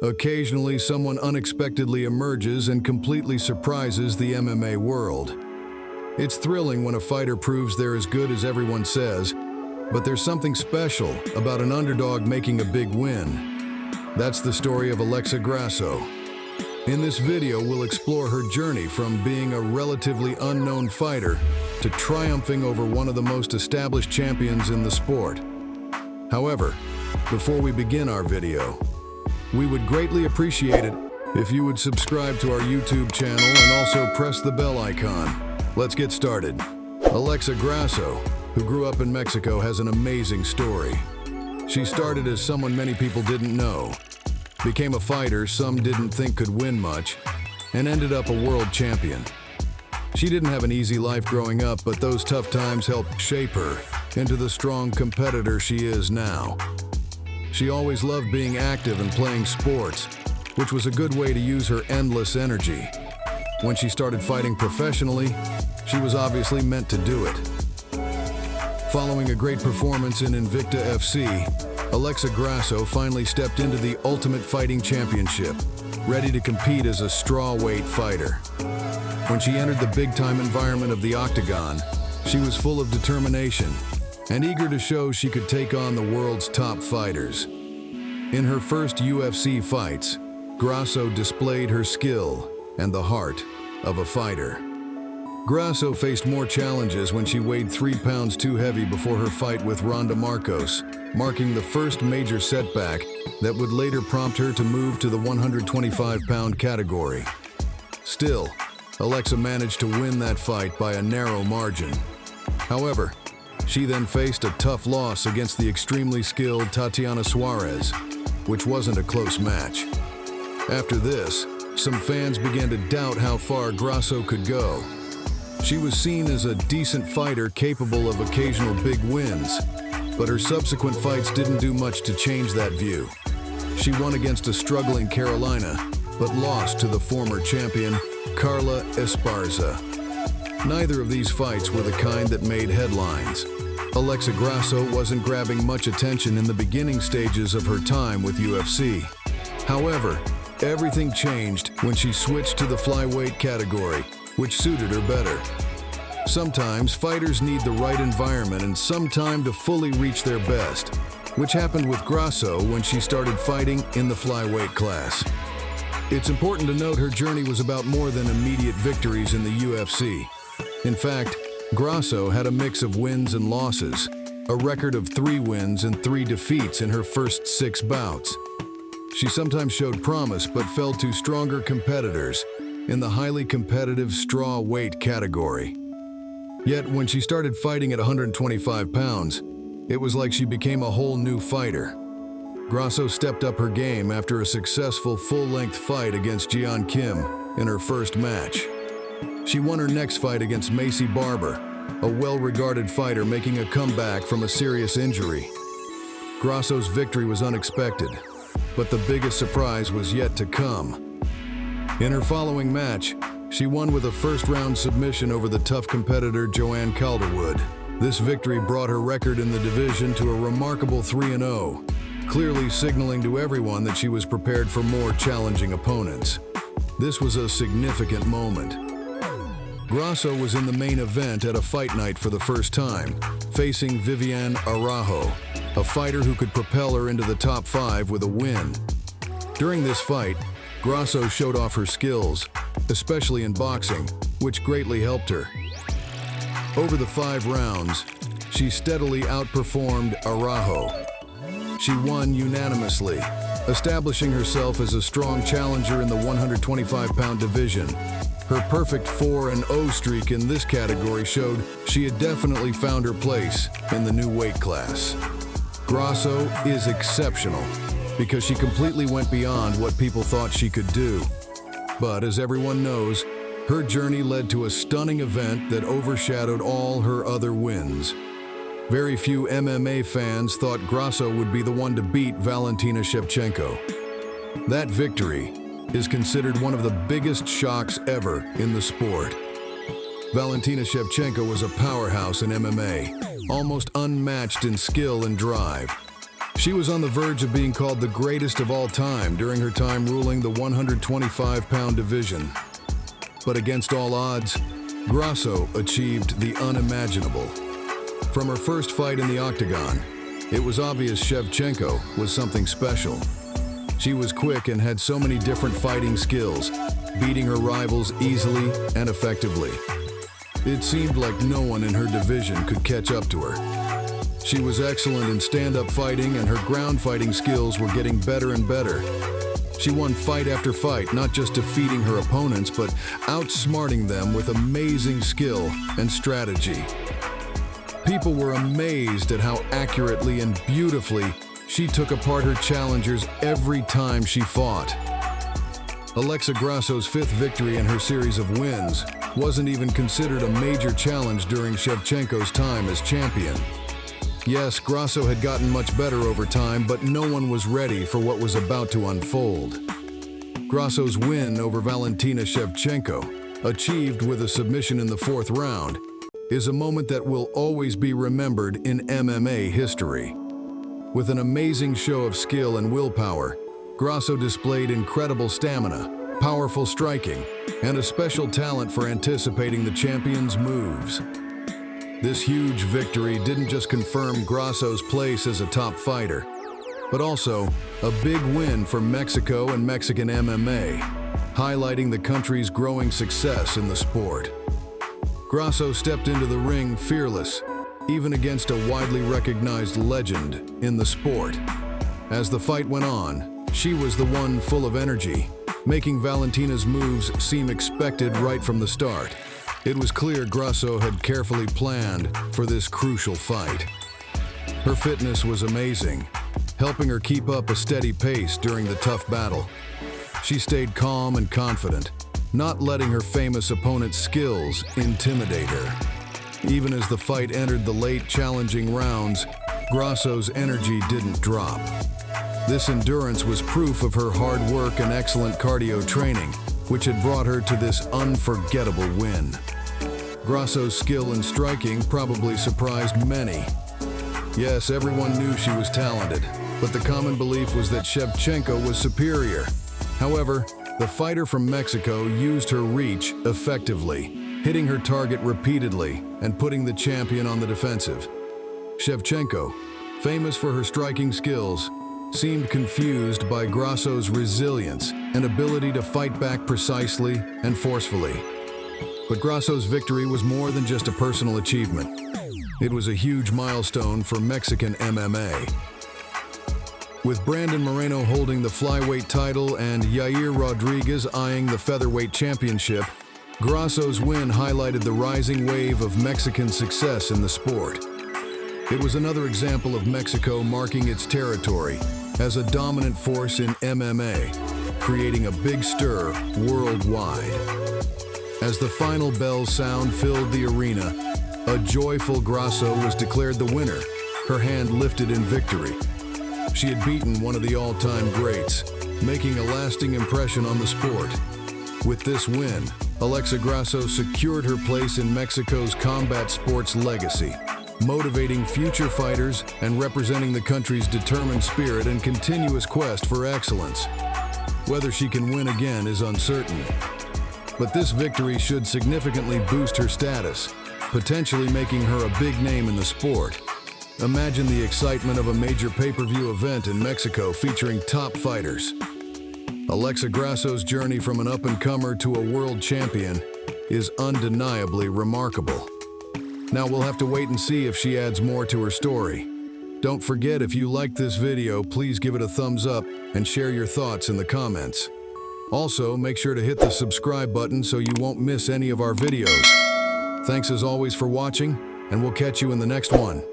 Occasionally, someone unexpectedly emerges and completely surprises the MMA world. It's thrilling when a fighter proves they're as good as everyone says, but there's something special about an underdog making a big win. That's the story of Alexa Grasso. In this video, we'll explore her journey from being a relatively unknown fighter to triumphing over one of the most established champions in the sport. However, before we begin our video, we would greatly appreciate it if you would subscribe to our YouTube channel and also press the bell icon. Let's get started. Alexa Grasso, who grew up in Mexico, has an amazing story. She started as someone many people didn't know, became a fighter some didn't think could win much, and ended up a world champion. She didn't have an easy life growing up, but those tough times helped shape her into the strong competitor she is now. She always loved being active and playing sports, which was a good way to use her endless energy. When she started fighting professionally, she was obviously meant to do it. Following a great performance in Invicta FC, Alexa Grasso finally stepped into the Ultimate Fighting Championship, ready to compete as a strawweight fighter. When she entered the big-time environment of the octagon, she was full of determination and eager to show she could take on the world's top fighters. In her first UFC fights, Grasso displayed her skill and the heart of a fighter. Grasso faced more challenges when she weighed 3 pounds too heavy before her fight with Ronda Marcos, marking the first major setback that would later prompt her to move to the 125-pound category. Still, Alexa managed to win that fight by a narrow margin. However, she then faced a tough loss against the extremely skilled Tatiana Suarez, which wasn't a close match. After this, some fans began to doubt how far Grasso could go. She was seen as a decent fighter capable of occasional big wins, but her subsequent fights didn't do much to change that view. She won against a struggling Carolina, but lost to the former champion, Carla Esparza. Neither of these fights were the kind that made headlines. Alexa Grasso wasn't grabbing much attention in the beginning stages of her time with UFC. However, everything changed when she switched to the flyweight category, which suited her better. Sometimes fighters need the right environment and some time to fully reach their best, which happened with Grasso when she started fighting in the flyweight class. It's important to note her journey was about more than immediate victories in the UFC. In fact, Grasso had a mix of wins and losses, a record of 3 wins and 3 defeats in her first 6 bouts. She sometimes showed promise but fell to stronger competitors in the highly competitive strawweight category. Yet when she started fighting at 125 pounds, it was like she became a whole new fighter. Grasso stepped up her game after a successful full-length fight against Jeon Kim in her first match. She won her next fight against Maycee Barber, a well-regarded fighter making a comeback from a serious injury. Grasso's victory was unexpected, but the biggest surprise was yet to come. In her following match, she won with a first-round submission over the tough competitor Joanne Calderwood. This victory brought her record in the division to a remarkable 3-0, clearly signaling to everyone that she was prepared for more challenging opponents. This was a significant moment. Grasso was in the main event at a fight night for the first time, facing Viviane Araujo, a fighter who could propel her into the top 5 with a win. During this fight, Grasso showed off her skills, especially in boxing, which greatly helped her. Over the 5 rounds, she steadily outperformed Araujo. She won unanimously, establishing herself as a strong challenger in the 125-pound division. Her perfect 4-0 streak in this category showed she had definitely found her place in the new weight class. Grasso is exceptional because she completely went beyond what people thought she could do. But as everyone knows, her journey led to a stunning event that overshadowed all her other wins. Very few MMA fans thought Grasso would be the one to beat Valentina Shevchenko. That victory is considered one of the biggest shocks ever in the sport. Valentina Shevchenko was a powerhouse in MMA, almost unmatched in skill and drive. She was on the verge of being called the greatest of all time during her time ruling the 125-pound division. But against all odds, Grasso achieved the unimaginable. From her first fight in the octagon, it was obvious Shevchenko was something special. She was quick and had so many different fighting skills, beating her rivals easily and effectively. It seemed like no one in her division could catch up to her. She was excellent in stand-up fighting, and her ground fighting skills were getting better and better. She won fight after fight, not just defeating her opponents, but outsmarting them with amazing skill and strategy. People were amazed at how accurately and beautifully she took apart her challengers every time she fought. Alexa Grasso's fifth victory in her series of wins wasn't even considered a major challenge during Shevchenko's time as champion. Yes, Grasso had gotten much better over time, but no one was ready for what was about to unfold. Grasso's win over Valentina Shevchenko, achieved with a submission in the fourth round, is a moment that will always be remembered in MMA history. With an amazing show of skill and willpower, Grasso displayed incredible stamina, powerful striking, and a special talent for anticipating the champion's moves. This huge victory didn't just confirm Grasso's place as a top fighter, but also a big win for Mexico and Mexican MMA, highlighting the country's growing success in the sport. Grasso stepped into the ring fearless, even against a widely recognized legend in the sport. As the fight went on, she was the one full of energy, making Valentina's moves seem expected right from the start. It was clear Grasso had carefully planned for this crucial fight. Her fitness was amazing, helping her keep up a steady pace during the tough battle. She stayed calm and confident, not letting her famous opponent's skills intimidate her. Even as the fight entered the late challenging rounds, Grasso's energy didn't drop. This endurance was proof of her hard work and excellent cardio training, which had brought her to this unforgettable win. Grasso's skill in striking probably surprised many. Yes, everyone knew she was talented, but the common belief was that Shevchenko was superior. However, the fighter from Mexico used her reach effectively, hitting her target repeatedly and putting the champion on the defensive. Shevchenko, famous for her striking skills, seemed confused by Grasso's resilience and ability to fight back precisely and forcefully. But Grasso's victory was more than just a personal achievement. It was a huge milestone for Mexican MMA. With Brandon Moreno holding the flyweight title and Yair Rodriguez eyeing the featherweight championship, Grasso's win highlighted the rising wave of Mexican success in the sport. It was another example of Mexico marking its territory as a dominant force in MMA, creating a big stir worldwide. As the final bell sound filled the arena, a joyful Grasso was declared the winner, her hand lifted in victory. She had beaten one of the all-time greats, making a lasting impression on the sport. With this win, Alexa Grasso secured her place in Mexico's combat sports legacy, motivating future fighters and representing the country's determined spirit and continuous quest for excellence. Whether she can win again is uncertain, but this victory should significantly boost her status, potentially making her a big name in the sport. Imagine the excitement of a major pay-per-view event in Mexico featuring top fighters. Alexa Grasso's journey from an up-and-comer to a world champion is undeniably remarkable. Now we'll have to wait and see if she adds more to her story. Don't forget, if you liked this video, please give it a thumbs up and share your thoughts in the comments. Also, make sure to hit the subscribe button so you won't miss any of our videos. Thanks as always for watching, and we'll catch you in the next one.